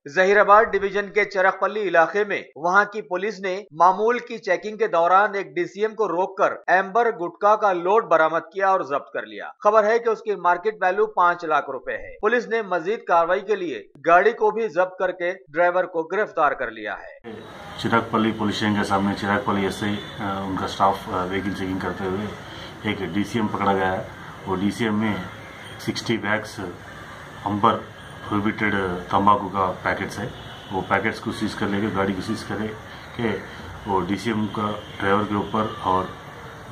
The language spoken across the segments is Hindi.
जहीराबाद डिवीजन के चरकपल्ली इलाके में वहां की पुलिस ने मामूल की चेकिंग के दौरान एक डीसीएम को रोककर एम्बर गुटखा का लोड बरामद किया और जब्त कर लिया। खबर है कि उसकी मार्केट वैल्यू 5 लाख रुपए है। पुलिस ने मजीद कार्रवाई के लिए गाड़ी को भी जब्त करके ड्राइवर को गिरफ्तार कर लिया है। चिरागपल्ली पुलिस स्टेशन के सामने चिरागपल्ली एसआई उनका स्टाफ व्हीकल चेकिंग करते हुए एक डीसीएम पकड़ा गया है। वो डीसीएम में 60 बैग्स अंबर प्रोहिबिटेड तंबाकू का पैकेट्स है। वो पैकेट्स को सीज कर लेके गाड़ी को सीज करे के वो डीसीएम का ड्राइवर के ऊपर और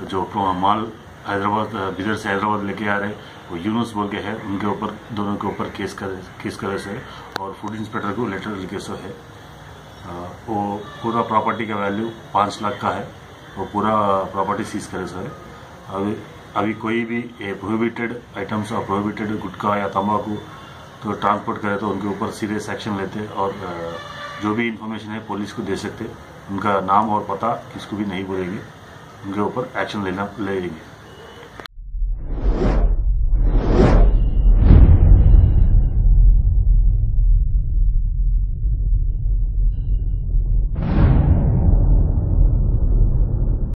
जो माल हैदराबाद बिदर से हैदराबाद लेके आ रहे वो यूनुस बोल के है, उनके ऊपर दोनों के ऊपर केस करे से और फूड इंस्पेक्टर को लेटर लिखे से है। वो पूरा प्रॉपर्टी का वैल्यू 5 लाख का है। वो पूरा प्रॉपर्टी सीज करे से है। अभी कोई भी प्रोहिबिटेड आइटम्स और प्रोहिबिटेड गुटखा या तंबाकू तो ट्रांसपोर्ट करे तो उनके ऊपर सीरियस एक्शन लेते और जो भी इंफॉर्मेशन है पुलिस को दे सकते। उनका नाम और पता किसको भी नहीं बोलेंगे, उनके ऊपर एक्शन लेंगे।